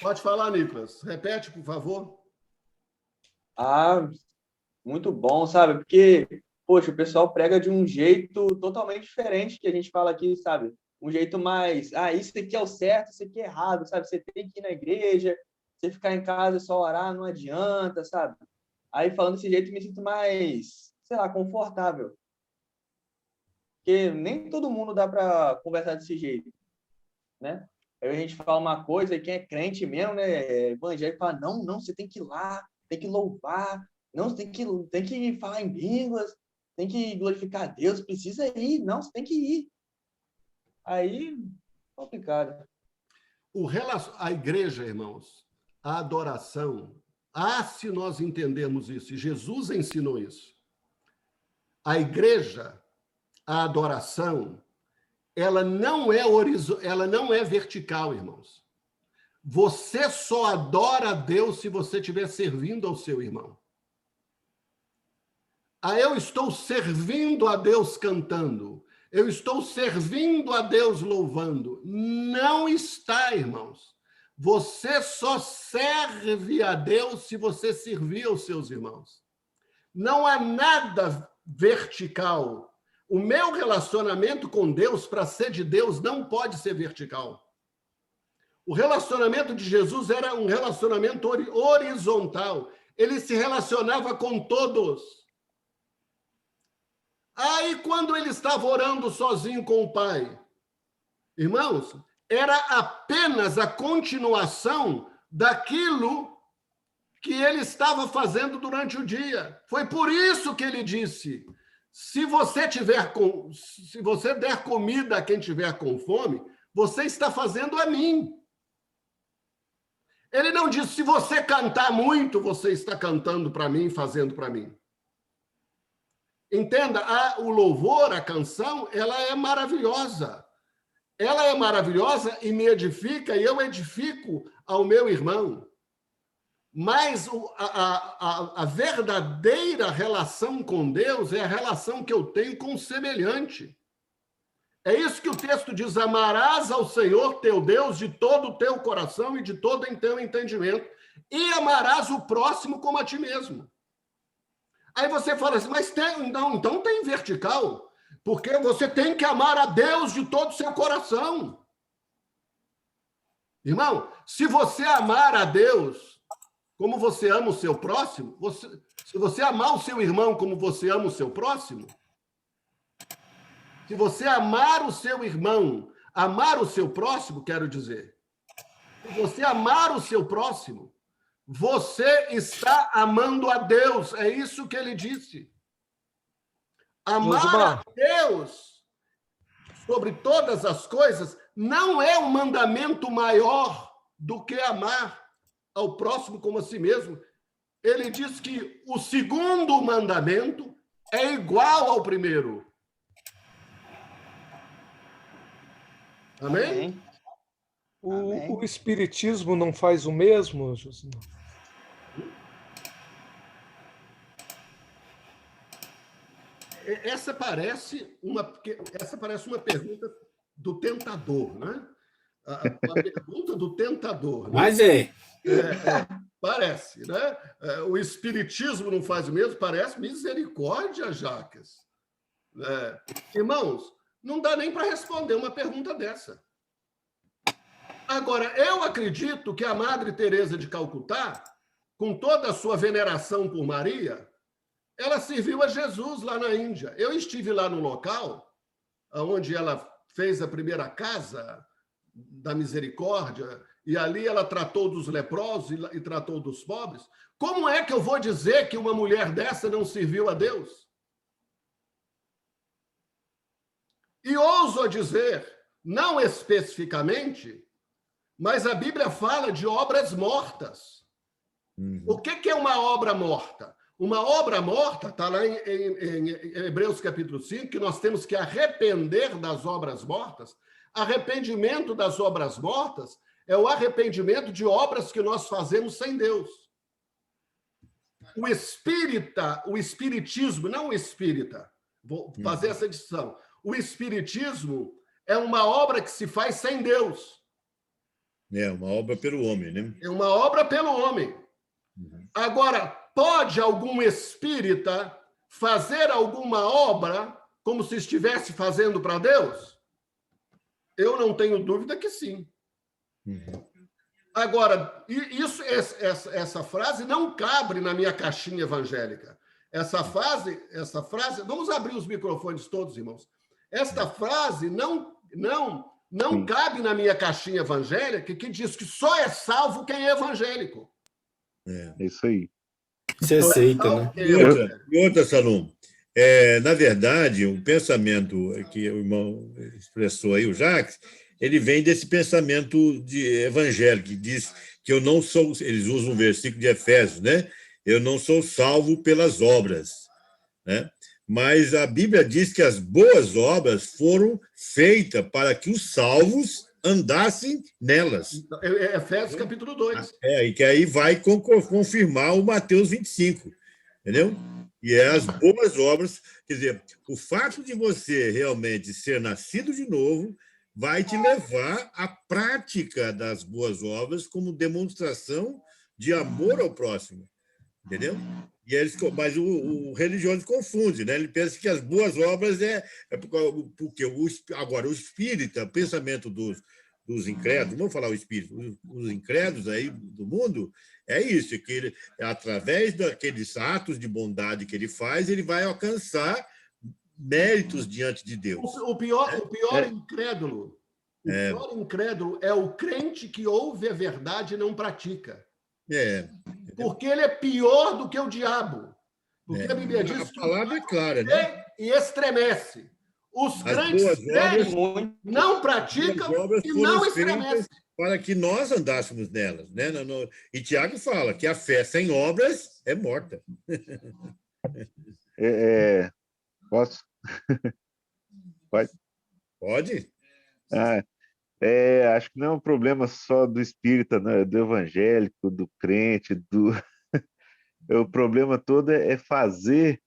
Pode falar, Nicolas. Repete, por favor. Ah, muito bom, sabe? Porque, poxa, o pessoal prega de um jeito totalmente diferente que a gente fala aqui, sabe? Um jeito mais, isso aqui é o certo, isso aqui é errado, sabe? Você tem que ir na igreja, você ficar em casa e só orar não adianta, sabe? Aí, falando desse jeito, me sinto mais, sei lá, confortável. Porque nem todo mundo dá para conversar desse jeito, né? Aí a gente fala uma coisa e quem é crente mesmo, né, evangélico, fala, não, não, você tem que ir lá, tem que louvar, não, você tem que falar em línguas, tem que glorificar a Deus, precisa ir, não, você tem que ir. Aí, complicado. A igreja, irmãos, a adoração, se nós entendermos isso, e Jesus ensinou isso, a igreja, a adoração, ela não é vertical, irmãos. Você só adora a Deus se você estiver servindo ao seu irmão. Eu estou servindo a Deus cantando, eu estou servindo a Deus louvando. Não está, irmãos. Você só serve a Deus se você servir aos seus irmãos. Não há nada vertical. O meu relacionamento com Deus, para ser de Deus, não pode ser vertical. O relacionamento de Jesus era um relacionamento horizontal. Ele se relacionava com todos. Aí, quando ele estava orando sozinho com o Pai, irmãos, era apenas a continuação daquilo que ele estava fazendo durante o dia. Foi por isso que ele disse: se você der comida a quem tiver com fome, você está fazendo a mim. Ele não disse: se você cantar muito, você está cantando para mim, fazendo para mim. Entenda, o louvor, a canção, ela é maravilhosa. Ela é maravilhosa e me edifica, e eu edifico ao meu irmão. Mas a verdadeira relação com Deus é a relação que eu tenho com o semelhante. É isso que o texto diz: amarás ao Senhor teu Deus de todo o teu coração e de todo o teu entendimento, e amarás o próximo como a ti mesmo. Aí você fala assim, mas então tem vertical, porque você tem que amar a Deus de todo o seu coração. Irmão, se você amar a Deus como você ama o seu próximo, se você amar o seu irmão como você ama o seu próximo, se você amar o seu irmão, amar o seu próximo, quero dizer, se você amar o seu próximo, você está amando a Deus. É isso que ele disse. Amar a Deus sobre todas as coisas não é um mandamento maior do que amar ao próximo como a si mesmo. Ele diz que o segundo mandamento é igual ao primeiro. Amém? O Espiritismo não faz o mesmo, José? Essa parece uma pergunta do tentador, né? Uma pergunta do tentador. Né? Mas parece, né? O Espiritismo não faz o mesmo? Parece misericórdia, Jacques. Irmãos, não dá nem para responder uma pergunta dessa. Agora, eu acredito que a Madre Teresa de Calcutá, com toda a sua veneração por Maria, ela serviu a Jesus lá na Índia. Eu estive lá no local onde ela fez a primeira casa da misericórdia, e ali ela tratou dos leprosos e tratou dos pobres. Como é que eu vou dizer que uma mulher dessa não serviu a Deus? E ouso dizer, não especificamente, mas a Bíblia fala de obras mortas. O que é uma obra morta? Uma obra morta, está lá em Hebreus capítulo 5, que nós temos que arrepender das obras mortas. Arrependimento das obras mortas é o arrependimento de obras que nós fazemos sem Deus. O espiritismo, não o espírita, vou fazer essa distinção. O espiritismo é uma obra que se faz sem Deus. É uma obra pelo homem, né? É uma obra pelo homem. Agora, pode algum espírita fazer alguma obra como se estivesse fazendo para Deus? Eu não tenho dúvida que sim. Agora, essa frase não cabe na minha caixinha evangélica. Essa frase, vamos abrir os microfones todos, irmãos. Esta frase não cabe na minha caixinha evangélica que diz que só é salvo quem é evangélico. É isso aí. Você aceita, né? E outra, Salom, na verdade, o pensamento que o irmão expressou aí, o Jacques, ele vem desse pensamento evangélico, que diz que eu não sou, eles usam um versículo de Efésios, né? Eu não sou salvo pelas obras, né? Mas a Bíblia diz que as boas obras foram feitas para que os salvos andassem nelas. Efésios capítulo 2. E que aí vai confirmar o Mateus 25, entendeu? E as boas obras, quer dizer, o fato de você realmente ser nascido de novo vai te levar à prática das boas obras como demonstração de amor ao próximo, entendeu? Mas o religioso confunde, né? Ele pensa que as boas obras porque agora o espírita, o pensamento dos incrédulos, vamos falar o espírito, os incrédulos aí do mundo, é isso, que ele, através daqueles atos de bondade que ele faz, ele vai alcançar méritos diante de Deus. O pior incrédulo, pior incrédulo é o crente que ouve a verdade e não pratica. Porque ele é pior do que o diabo. Porque a Bíblia diz a palavra é clara, né? E estremece. Os crentes não praticam e não estremecem. Para que nós andássemos nelas, né? E Tiago fala que a fé sem obras é morta. Posso? Pode? Pode. Acho que não é um problema só do espírita, né? Do evangélico, do crente, o problema todo é fazer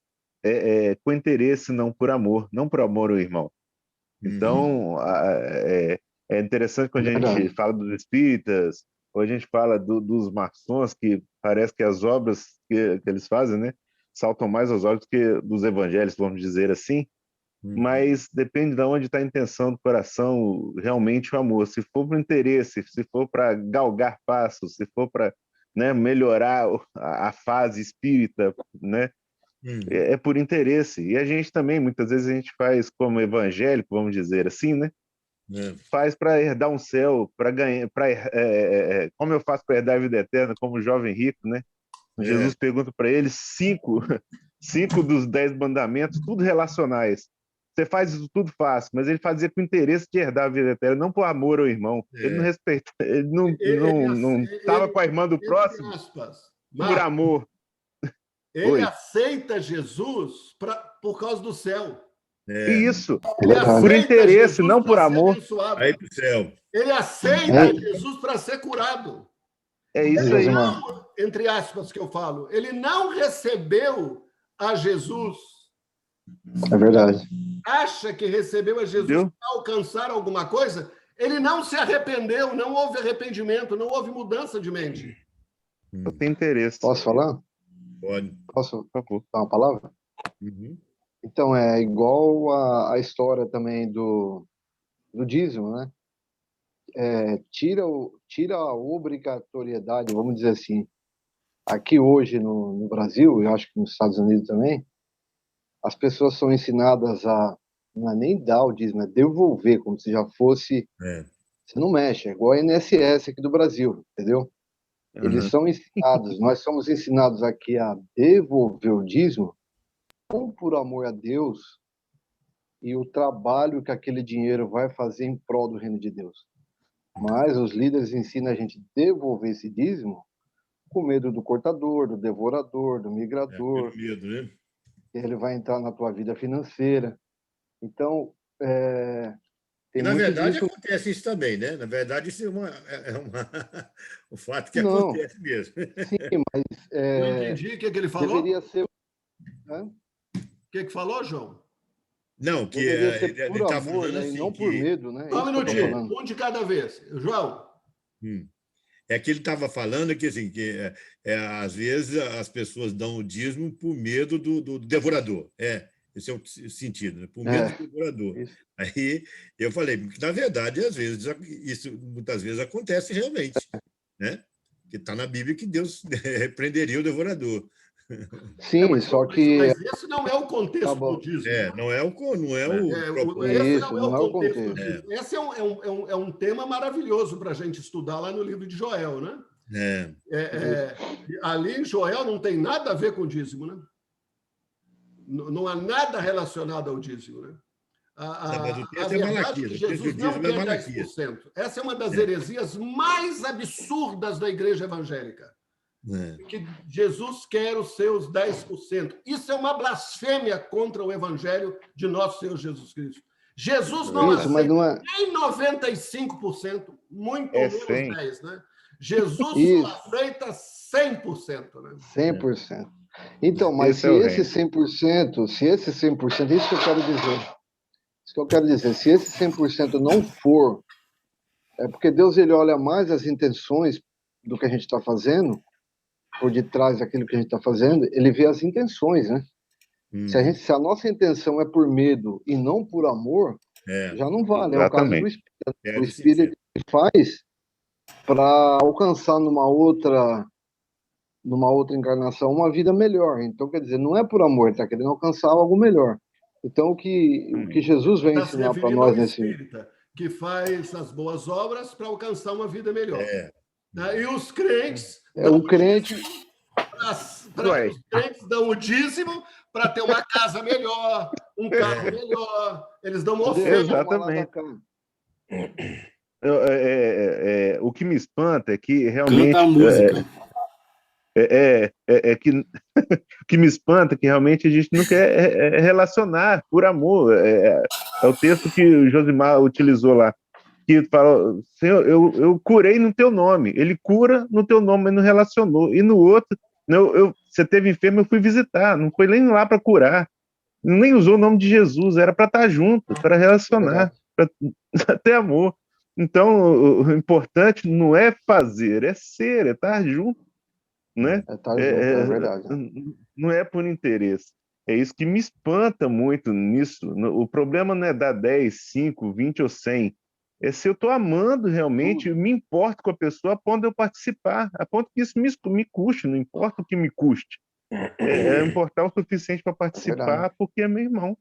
com interesse, não por amor ao irmão. Então, é interessante quando a gente fala dos espíritas, ou a gente fala dos maçons, que parece que as obras que eles fazem, né, saltam mais aos olhos que dos evangelhos, vamos dizer assim, mas depende de onde está a intenção do coração, realmente o amor. Se for para o interesse, se for para galgar passos, se for para, né, melhorar a fase espírita, né, é por interesse. E a gente também, muitas vezes, a gente faz como evangélico, vamos dizer assim, né? Faz para herdar um céu, para ganhar, como eu faço para herdar a vida eterna, como jovem rico, né? Jesus pergunta para ele cinco dos 10 mandamentos, tudo relacionais. Você faz isso tudo fácil, mas ele fazia com interesse de herdar a vida eterna, não por amor ao irmão. Ele não respeita, ele não estava com a irmã do próximo por amor. Ele aceita Jesus por causa do céu. Isso, por interesse, não por amor. Aí para o céu. Ele aceita Jesus para ser curado. É isso aí. Não, entre aspas que eu falo, ele não recebeu a Jesus. É verdade. Acha que recebeu a Jesus para alcançar alguma coisa? Ele não se arrependeu, não houve arrependimento, não houve mudança de mente. Eu tenho interesse. Posso falar? Pode. Posso dar uma palavra? Então, é igual a história também do dízimo, né? Tira a obrigatoriedade, vamos dizer assim. Aqui hoje no Brasil, eu acho que nos Estados Unidos também, as pessoas são ensinadas a não é nem dar o dízimo, é devolver, como se já fosse... Você não mexe, é igual a INSS aqui do Brasil, entendeu? Eles são ensinados, nós somos ensinados aqui a devolver o dízimo, não por amor a Deus e o trabalho que aquele dinheiro vai fazer em prol do reino de Deus. Mas os líderes ensinam a gente a devolver esse dízimo com medo do cortador, do devorador, do migrador. Medo, né? Ele vai entrar na tua vida financeira. Então, e, na verdade, acontece isso também, né? Na verdade, isso um fato que acontece mesmo. Sim, mas... Não entendi o que ele falou. Deveria ser... O que falou, João? Não, que deveria ser por ele tá amor, falando né? assim, E não por medo, né? Só um minutinho, um de cada vez. João, É que ele estava falando que, assim, às vezes as pessoas dão o dízimo por medo do devorador. Esse é o sentido, né? Por medo do devorador. Isso. Aí eu falei, na verdade, às vezes, isso muitas vezes acontece realmente, né? Que está na Bíblia que Deus repreenderia o devorador. Sim, só que... Mas esse não é o contexto Tá bom. do dízimo. Não é o propósito. Esse Isso, não é o contexto do contexto. dízimo. Esse é um tema maravilhoso para a gente estudar lá no livro de Joel, né? Ali em Joel não tem nada a ver com dízimo, né? Não há nada relacionado ao dízimo, né? A verdade é que Jesus não quer 10%. Essa é uma das heresias mais absurdas da igreja evangélica. Que Jesus quer os seus 10%. Isso é uma blasfêmia contra o evangelho de nosso Senhor Jesus Cristo. Jesus não aceita nem 95%, muito menos 10%, né? Jesus só aceita 100%, né? 100%. Então, mas se esse 100%, é isso que eu quero dizer. Isso que eu quero dizer, se esse 100% não for, é porque Deus ele olha mais as intenções do que a gente está fazendo, por detrás daquilo que a gente está fazendo, ele vê as intenções, né? Se a nossa intenção é por medo e não por amor, já não vale. É o caso do Espírito. O Espírito faz para alcançar numa outra encarnação uma vida melhor. Então, quer dizer, não é por amor, está querendo alcançar algo melhor. Então, o que Jesus vem ensinar para nós nesse... Espírita, que faz as boas obras para alcançar uma vida melhor. E os crentes... o crente... Os crentes dão o dízimo para ter uma casa melhor, um carro melhor. Eles dão uma oferta. Exatamente. O que me espanta é que realmente... Canta a música. Que o que me espanta é que realmente a gente não quer relacionar por amor. É o texto que o Josimar utilizou lá, que fala, Senhor, eu curei no teu nome. Ele cura no teu nome, mas não relacionou. E no outro, você teve enfermo, eu fui visitar. Não foi nem lá para curar. Nem usou o nome de Jesus. Era para estar junto, para relacionar, para ter amor. Então, o importante não é fazer, é ser, é estar junto. Né? É verdade. Não é por interesse. É isso que me espanta muito nisso. O problema não é dar 10, 5, 20 ou 100. É se eu estou amando realmente, eu me importo com a pessoa a ponto de eu participar, a ponto que isso me custe, não importa o que me custe. É importar o suficiente para participar, porque é meu irmão.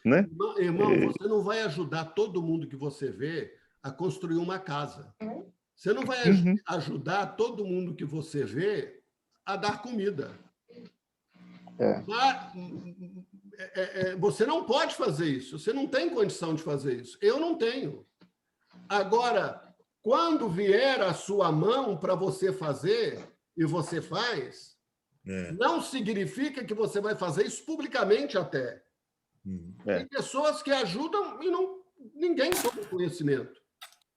Né? Irmão, você não vai ajudar todo mundo que você vê a construir uma casa. Você não vai ajudar todo mundo que você vê a dar comida. Você não pode fazer isso. Você não tem condição de fazer isso. Eu não tenho. Agora, quando vier a sua mão para você fazer, e você faz, não significa que você vai fazer isso publicamente até. Tem pessoas que ajudam e ninguém toma conhecimento.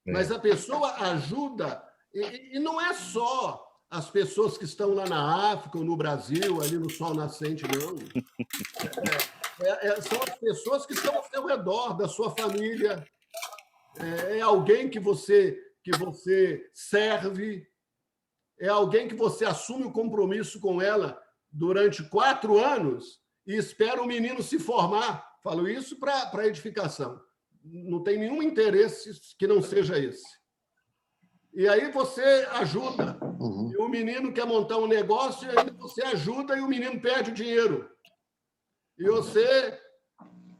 Mas a pessoa ajuda, e não é só as pessoas que estão lá na África ou no Brasil, ali no sol nascente, não. São as pessoas que estão ao seu redor, da sua família. É alguém que você serve, é alguém que você assume o compromisso com ela durante 4 anos e espera o menino se formar. Falo isso para edificação. Não tem nenhum interesse que não seja esse. E aí você ajuda. E o menino quer montar um negócio, e aí você ajuda e o menino perde o dinheiro. E você,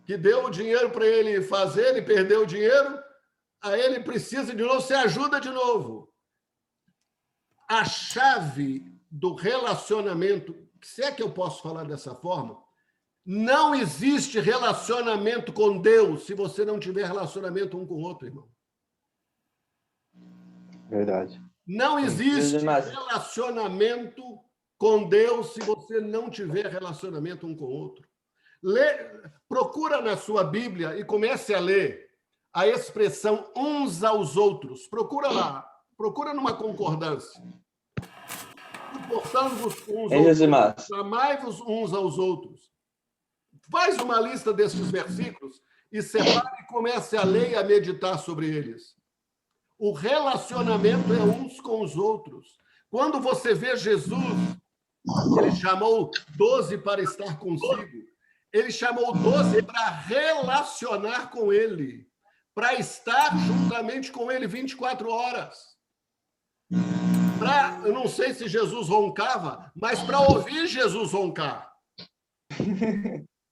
que deu o dinheiro para ele fazer, ele perdeu o dinheiro, aí ele precisa de novo, você ajuda de novo. A chave do relacionamento, se é que eu posso falar dessa forma, não existe relacionamento com Deus se você não tiver relacionamento um com o outro, irmão. Verdade. Não existe relacionamento com Deus se você não tiver relacionamento um com o outro. Procura na sua Bíblia e comece a ler a expressão uns aos outros. Procura lá. Procura numa concordância. Suportando-vos uns aos outros. Amai-vos uns aos outros. Faz uma lista desses versículos e separe e comece a ler e a meditar sobre eles. O relacionamento é uns com os outros. Quando você vê Jesus, ele chamou 12 para estar consigo. Ele chamou 12 para relacionar com ele, para estar juntamente com ele 24 horas. Eu não sei se Jesus roncava, mas para ouvir Jesus roncar.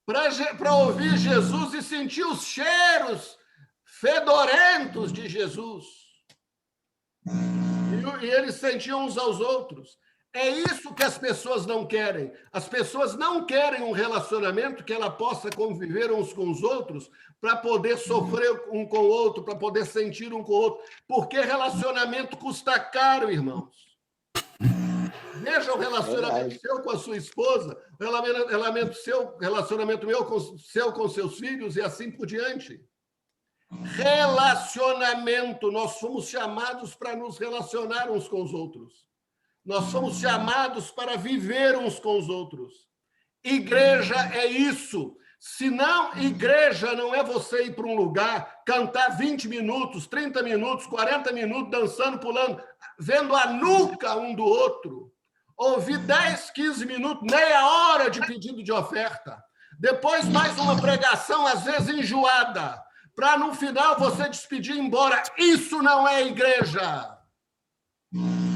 Para ouvir Jesus e sentir os cheiros fedorentos de Jesus. E eles sentiam uns aos outros. É isso que as pessoas não querem. As pessoas não querem um relacionamento que ela possa conviver uns com os outros para poder sofrer um com o outro, para poder sentir um com o outro. Porque relacionamento custa caro, irmãos. Veja o relacionamento seu com a sua esposa, o relacionamento seu com seus filhos e assim por diante. Relacionamento. Nós somos chamados para nos relacionar uns com os outros. Nós somos chamados para viver uns com os outros. Igreja é isso. Se não, igreja não é você ir para um lugar, cantar 20 minutos, 30 minutos, 40 minutos, dançando, pulando, vendo a nuca um do outro. Ouvir 10, 15 minutos, meia hora de pedido de oferta. Depois mais uma pregação, às vezes enjoada, para no final você despedir e ir embora. Isso não é igreja.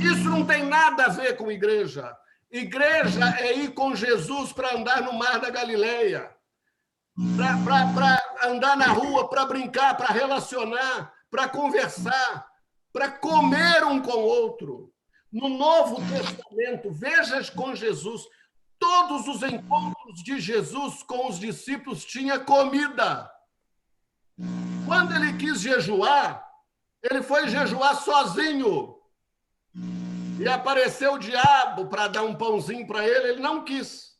Isso não tem nada a ver com igreja. Igreja é ir com Jesus para andar no mar da Galileia, para andar na rua, para brincar, para relacionar, para conversar, para comer um com o outro. No Novo Testamento, veja com Jesus, todos os encontros de Jesus com os discípulos tinha comida. Quando ele quis jejuar, ele foi jejuar sozinho. E apareceu o diabo para dar um pãozinho para ele, ele não quis.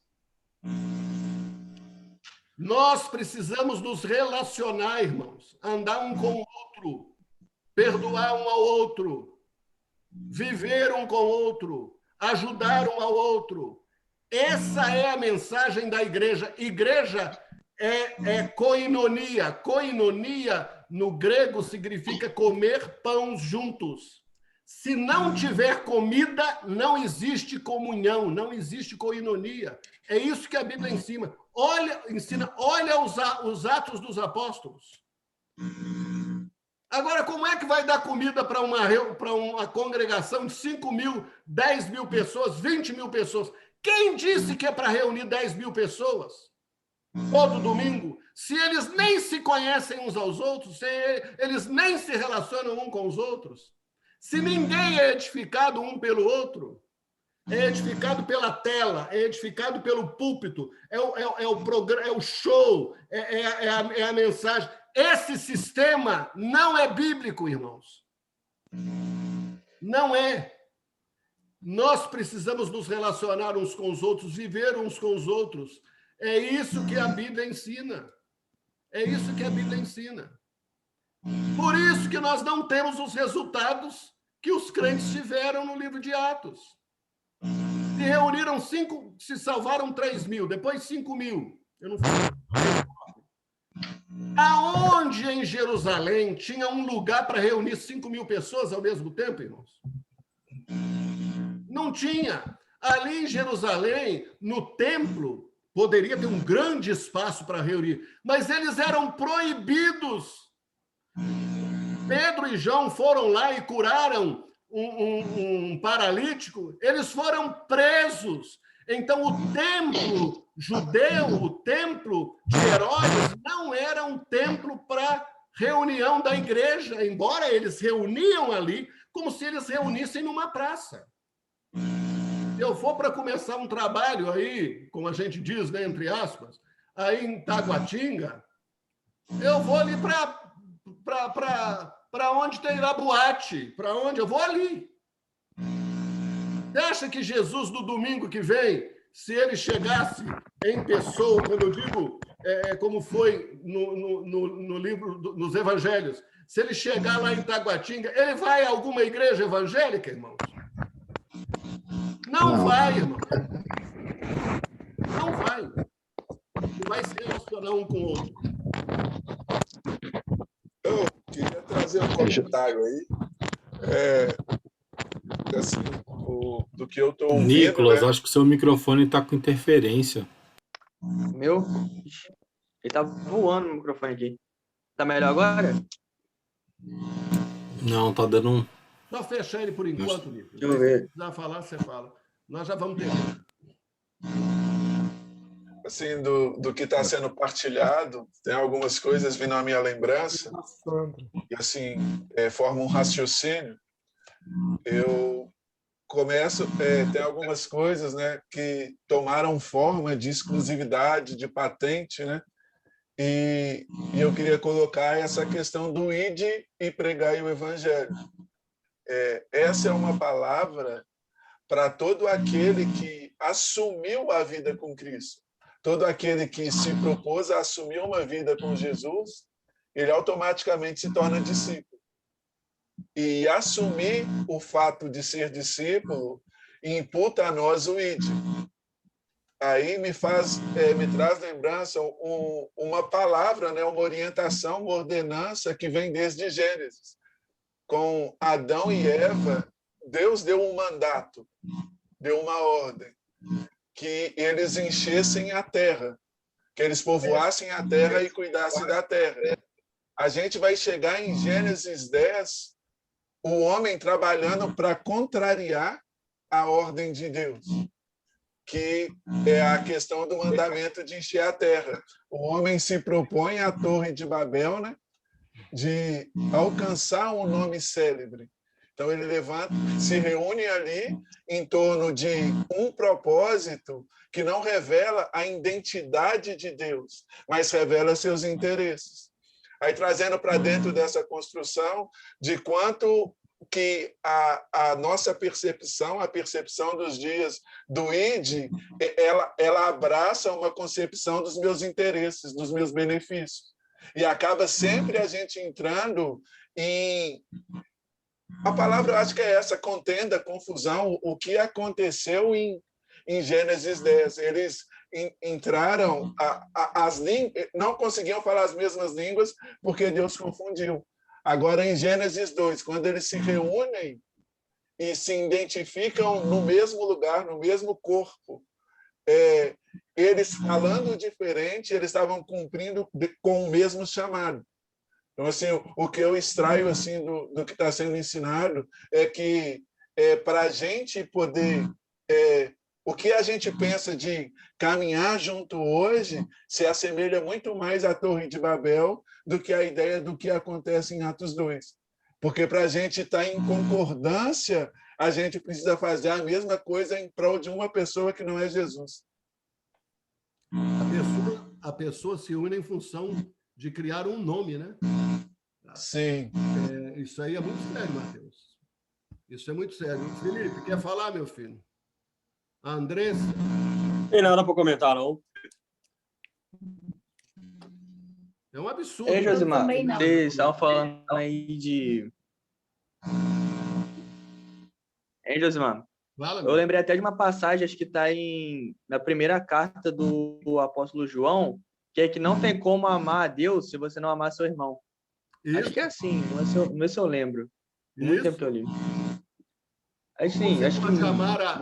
Nós precisamos nos relacionar, irmãos, andar um com o outro, perdoar um ao outro, viver um com o outro, ajudar um ao outro. Essa é a mensagem da igreja. Igreja é koinonia. Koinonia, no grego, significa comer pão juntos. Se não tiver comida, não existe comunhão, não existe koinonia. É isso que a Bíblia ensina. Olha os Atos dos Apóstolos. Agora, como é que vai dar comida para uma congregação de 5 mil, 10 mil pessoas, 20 mil pessoas? Quem disse que é para reunir 10 mil pessoas todo domingo? Se eles nem se conhecem uns aos outros, se eles nem se relacionam um com os outros, se ninguém é edificado um pelo outro, é edificado pela tela, é edificado pelo púlpito, é o show, é a mensagem. Esse sistema não é bíblico, irmãos. Não é. Nós precisamos nos relacionar uns com os outros, viver uns com os outros. É isso que a Bíblia ensina. É isso que a Bíblia ensina. Por isso que nós não temos os resultados que os crentes tiveram no livro de Atos. Se reuniram 5, se salvaram 3 mil, depois 5 mil. Eu não falo. Aonde em Jerusalém tinha um lugar para reunir 5 mil pessoas ao mesmo tempo, irmãos? Não tinha. Ali em Jerusalém, no templo, poderia ter um grande espaço para reunir, mas eles eram proibidos. Pedro e João foram lá e curaram um paralítico, eles foram presos. Então, o templo judeu, o templo de Herodes, não era um templo para reunião da igreja, embora eles reuniam ali como se eles reunissem numa praça. Se eu for para começar um trabalho aí, como a gente diz, né, entre aspas, aí em Taguatinga, eu vou ali para onde tem a boate, para onde? Eu vou ali. Você acha que Jesus, no domingo que vem, se ele chegasse em pessoa, quando eu digo como foi no livro, nos evangelhos, se ele chegar lá em Taguatinga, ele vai a alguma igreja evangélica, irmãos? Não vai, irmão. Não vai. Ele vai se relacionar um com o outro. Eu queria trazer um comentário aí. assim, do que eu estou ouvindo. Nicolas, né? acho que o seu microfone está com interferência. Meu? Ixi, ele tá voando no microfone aqui. Tá melhor agora? Não, tá dando um... Só fechar ele por enquanto, Nicolas. Deixa eu ver. Se precisar falar, você fala. Nós já vamos ter. Assim, do que está sendo partilhado, tem algumas coisas vindo à minha lembrança, e assim, forma um raciocínio. Eu começo, tem algumas coisas, né, que tomaram forma de exclusividade, de patente, né, e eu queria colocar essa questão do ide e pregai o evangelho. Essa é uma palavra para todo aquele que assumiu a vida com Cristo. Todo aquele que se propôs a assumir uma vida com Jesus, ele automaticamente se torna discípulo. E assumir o fato de ser discípulo imputa a nós o ide. Aí me traz lembrança uma palavra, né, uma orientação, uma ordenança que vem desde Gênesis. Com Adão e Eva, Deus deu um mandato, deu uma ordem, que eles enchessem a terra, que eles povoassem a terra e cuidassem da terra. A gente vai chegar em Gênesis 10, o homem trabalhando para contrariar a ordem de Deus, que é a questão do mandamento de encher a terra. O homem se propõe à Torre de Babel, né, de alcançar um nome célebre. Então, ele levanta, se reúne ali em torno de um propósito que não revela a identidade de Deus, mas revela seus interesses. Aí, trazendo para dentro dessa construção de quanto que a nossa percepção, a percepção dos dias do ID, ela abraça uma concepção dos meus interesses, dos meus benefícios. E acaba sempre a gente entrando em... A palavra, eu acho que é essa, contenda, confusão, o que aconteceu em Gênesis 10. Eles entraram, não conseguiam falar as mesmas línguas porque Deus confundiu. Agora, em Gênesis 2, quando eles se reúnem e se identificam no mesmo lugar, no mesmo corpo, eles falando diferente, eles estavam cumprindo com o mesmo chamado. Então, assim, o que eu extraio assim, do que está sendo ensinado é que para a gente poder... o que a gente pensa de caminhar junto hoje se assemelha muito mais à Torre de Babel do que a ideia do que acontece em Atos 2. Porque para a gente estar em concordância, a gente precisa fazer a mesma coisa em prol de uma pessoa que não é Jesus. A pessoa se une em função de criar um nome, né? Sim. Isso aí é muito sério, Mateus. Isso é muito sério. Felipe, quer falar, meu filho? A Andressa? Não tem nada para comentar, não. É um absurdo. Ei, Josimar, vocês estavam falando aí de... Hein, Josimar? Eu lembrei até de uma passagem, acho que está na primeira carta do apóstolo João, que é que não tem como amar a Deus se você não amar seu irmão. Isso. Acho que é assim, não sei se eu lembro. Muito tempo que eu li. Assim, acho que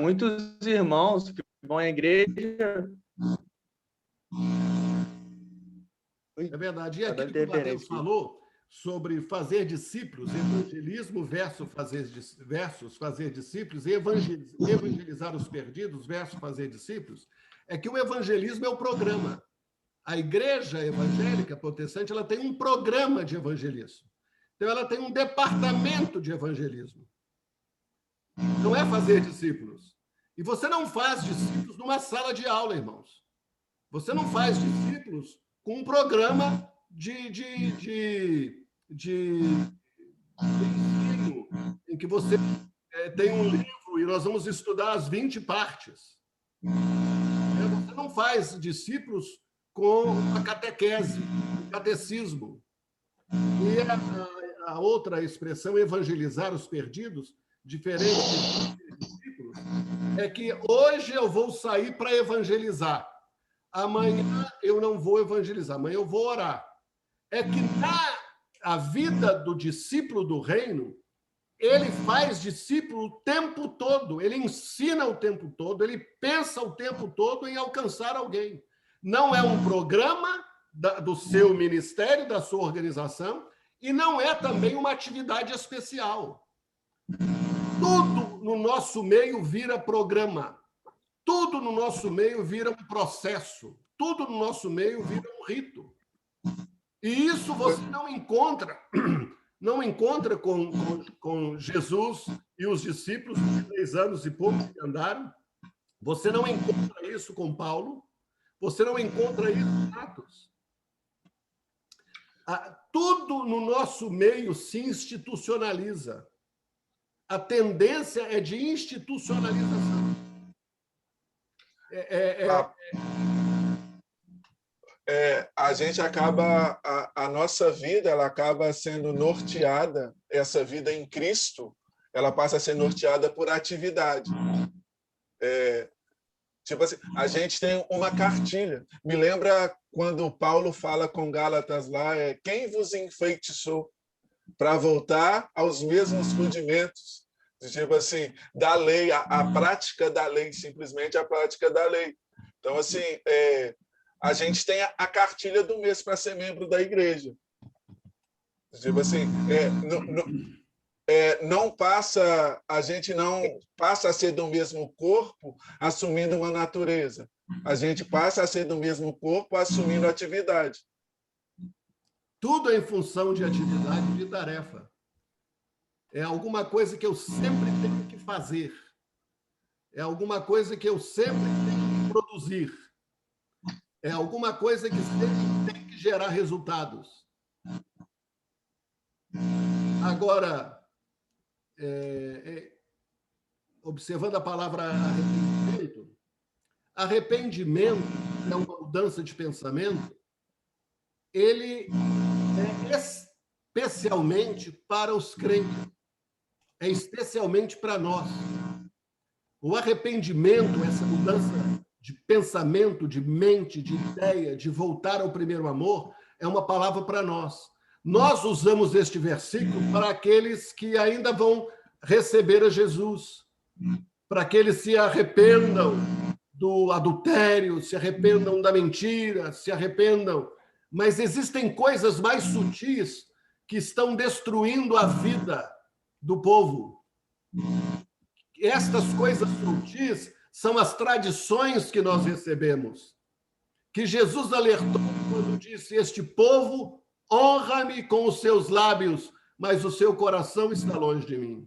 muitos irmãos que vão à igreja... É verdade. E aquilo que o Mateus falou sobre fazer discípulos, evangelismo versus fazer discípulos, e evangelizar os perdidos versus fazer discípulos, é que o evangelismo é o programa. A igreja evangélica protestante ela tem um programa de evangelismo. Então, ela tem um departamento de evangelismo. Não é fazer discípulos. E você não faz discípulos numa sala de aula, irmãos. Você não faz discípulos com um programa de ensino, em que você tem um livro e nós vamos estudar as 20 partes. Você não faz discípulos com a catequese, o catecismo. E a outra expressão, evangelizar os perdidos, diferente de discípulos, é que hoje eu vou sair para evangelizar. Amanhã eu não vou evangelizar, amanhã eu vou orar. É que a vida do discípulo do reino, ele faz discípulo o tempo todo, ele ensina o tempo todo, ele pensa o tempo todo em alcançar alguém. Não é um programa do seu ministério, da sua organização, e não é também uma atividade especial. Tudo no nosso meio vira programa. Tudo no nosso meio vira um processo. Tudo no nosso meio vira um rito. E isso você não encontra com Jesus e os discípulos de 3 anos e pouco que andaram. Você não encontra isso com Paulo. Você não encontra isso em Atos. Tudo no nosso meio se institucionaliza. A tendência é de institucionalização. A gente acaba, a nossa vida, ela acaba sendo norteada, essa vida em Cristo, ela passa a ser norteada por atividade. Tipo assim, a gente tem uma cartilha. Me lembra quando Paulo fala com Gálatas lá, quem vos enfeitiçou para voltar aos mesmos rudimentos, tipo assim, da lei, a prática da lei, simplesmente a prática da lei. Então, assim, a gente tem a cartilha do mês para ser membro da igreja. Tipo assim, a gente não passa a ser do mesmo corpo assumindo uma natureza. A gente passa a ser do mesmo corpo assumindo atividade. Tudo é em função de atividade e de tarefa. É alguma coisa que eu sempre tenho que fazer. É alguma coisa que eu sempre tenho que produzir. É alguma coisa que sempre tem que gerar resultados. Agora, observando a palavra arrependimento é uma mudança de pensamento, ele é especialmente para os crentes, é especialmente para nós. O arrependimento, essa mudança de pensamento, de mente, de ideia, de voltar ao primeiro amor, é uma palavra para nós. Nós usamos este versículo para aqueles que ainda vão receber a Jesus, para que eles se arrependam do adultério, se arrependam da mentira, se arrependam. Mas existem coisas mais sutis que estão destruindo a vida do povo. Estas coisas sutis são as tradições que nós recebemos, que Jesus alertou quando disse: este povo honra-me com os seus lábios, mas o seu coração está longe de mim.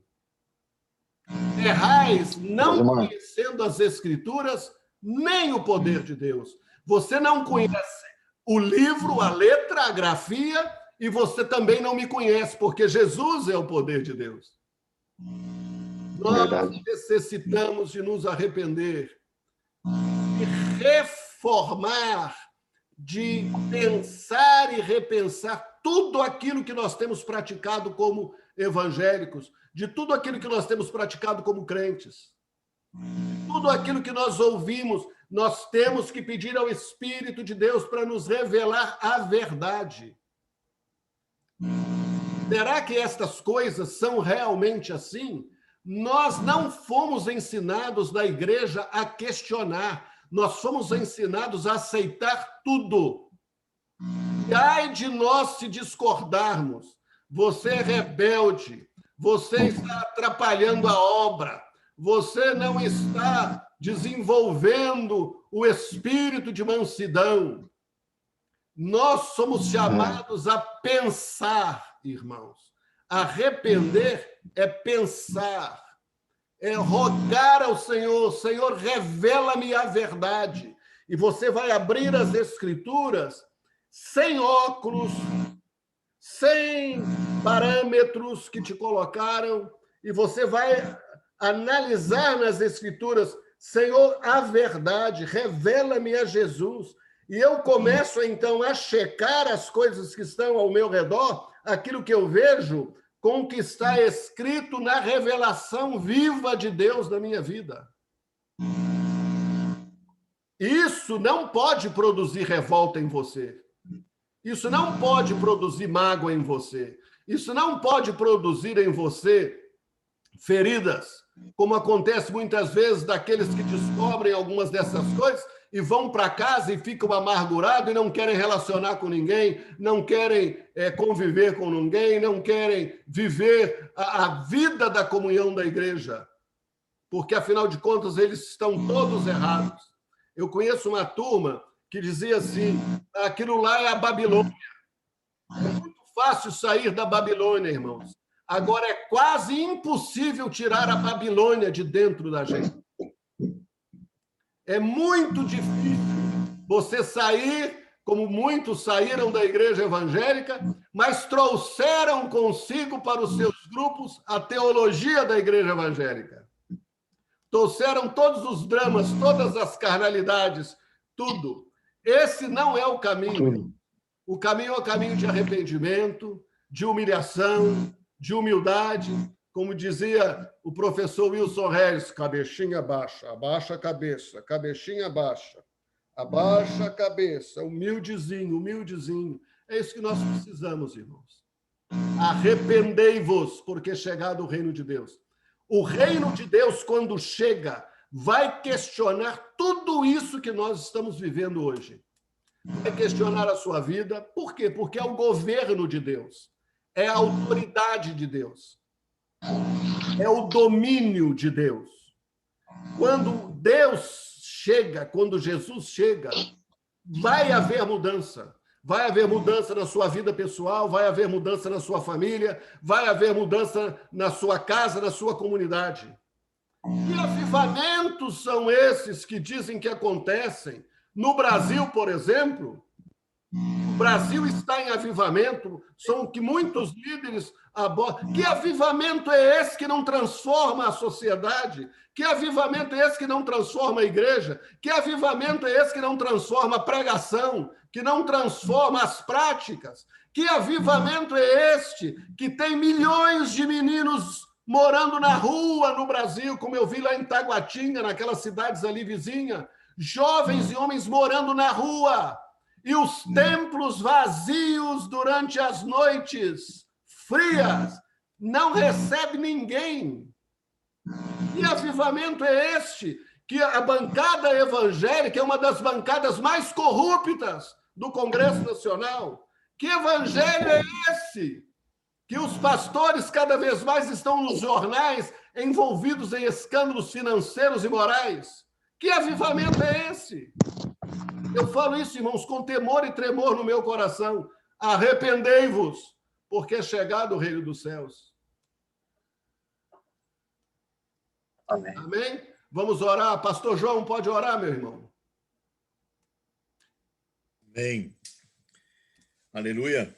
Errais não conhecendo as Escrituras, nem o poder de Deus. Você não conhece o livro, a letra, a grafia, e você também não me conhece, porque Jesus é o poder de Deus. Nós necessitamos de nos arrepender, de reformar, de pensar e repensar tudo aquilo que nós temos praticado como evangélicos, de tudo aquilo que nós temos praticado como crentes, de tudo aquilo que nós ouvimos. Nós temos que pedir ao Espírito de Deus para nos revelar a verdade. Será que estas coisas são realmente assim? Nós não fomos ensinados na igreja a questionar, nós fomos ensinados a aceitar tudo. E ai de nós se discordarmos. Você é rebelde, você está atrapalhando a obra, você não está desenvolvendo o espírito de mansidão. Nós somos chamados a pensar, irmãos. Arrepender é pensar, é rogar ao Senhor: Senhor, revela-me a verdade. E você vai abrir as Escrituras sem óculos, sem parâmetros que te colocaram, e você vai analisar nas Escrituras: Senhor, a verdade, revela-me a Jesus. E eu começo, então, a checar as coisas que estão ao meu redor, aquilo que eu vejo, com o que está escrito na revelação viva de Deus na minha vida. Isso não pode produzir revolta em você. Isso não pode produzir mágoa em você. Isso não pode produzir em você feridas, como acontece muitas vezes daqueles que descobrem algumas dessas coisas e vão para casa e ficam amargurados e não querem relacionar com ninguém, não querem conviver com ninguém, não querem viver a vida da comunhão da igreja, porque, afinal de contas, eles estão todos errados. Eu conheço uma turma que dizia assim, aquilo lá é a Babilônia. É muito fácil sair da Babilônia, irmãos. Agora, é quase impossível tirar a Babilônia de dentro da gente. É muito difícil você sair, como muitos saíram da igreja evangélica, mas trouxeram consigo para os seus grupos a teologia da igreja evangélica. Trouxeram todos os dramas, todas as carnalidades, tudo. Esse não é o caminho. O caminho é o caminho de arrependimento, de humilhação, de humildade, como dizia o professor Wilson Reis, cabecinha baixa, abaixa a cabeça, cabecinha baixa, abaixa a cabeça, humildezinho, humildezinho. É isso que nós precisamos, irmãos. Arrependei-vos, porque é chegado o reino de Deus. O reino de Deus, quando chega, vai questionar tudo isso que nós estamos vivendo hoje. Vai questionar a sua vida. Por quê? Porque é o governo de Deus. É a autoridade de Deus. É o domínio de Deus. Quando Deus chega, quando Jesus chega, vai haver mudança. Vai haver mudança na sua vida pessoal, vai haver mudança na sua família, vai haver mudança na sua casa, na sua comunidade. Que avivamentos são esses que dizem que acontecem? No Brasil, por exemplo, o Brasil está em avivamento, são que muitos líderes abordam. Que avivamento é esse que não transforma a sociedade? Que avivamento é esse que não transforma a igreja? Que avivamento é esse que não transforma a pregação? Que não transforma as práticas? Que avivamento é este que tem milhões de meninos morando na rua no Brasil, como eu vi lá em Taguatinga, naquelas cidades ali vizinhas, jovens e homens morando na rua, e os templos vazios durante as noites frias, não recebe ninguém. Que avivamento é este? Que a bancada evangélica é uma das bancadas mais corruptas do Congresso Nacional. Que evangelho é esse? Que os pastores cada vez mais estão nos jornais envolvidos em escândalos financeiros e morais. Que avivamento é esse? Eu falo isso, irmãos, com temor e tremor no meu coração. Arrependei-vos, porque é chegado o reino dos céus. Amém. Amém? Vamos orar. Pastor João, pode orar, meu irmão? Amém. Aleluia.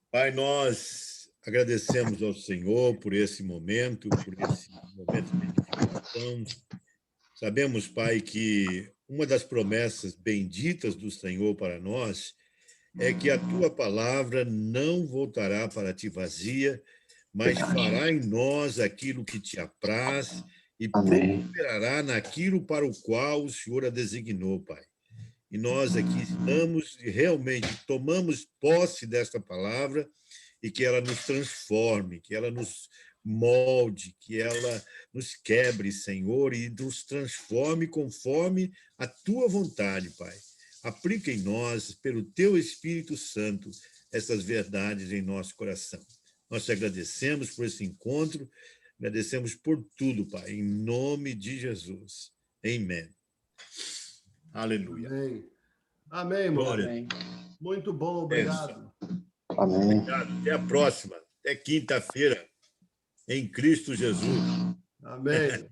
Pai, nós agradecemos ao Senhor por esse momento de meditação. Sabemos, Pai, que uma das promessas benditas do Senhor para nós é que a tua palavra não voltará para ti vazia, mas fará em nós aquilo que te apraz e prosperará naquilo para o qual o Senhor a designou, Pai. E nós aqui estamos e realmente tomamos posse desta palavra e que ela nos transforme, que ela nos molde, que ela nos quebre, Senhor, e nos transforme conforme a tua vontade, Pai. Aplica em nós, pelo teu Espírito Santo, essas verdades em nosso coração. Nós te agradecemos por esse encontro, agradecemos por tudo, Pai, em nome de Jesus. Amém. Aleluia. Amém. Amém, irmão. Glória. Muito bom, obrigado. Amém. Obrigado. Até a próxima. Até quinta-feira, em Cristo Jesus. Amém.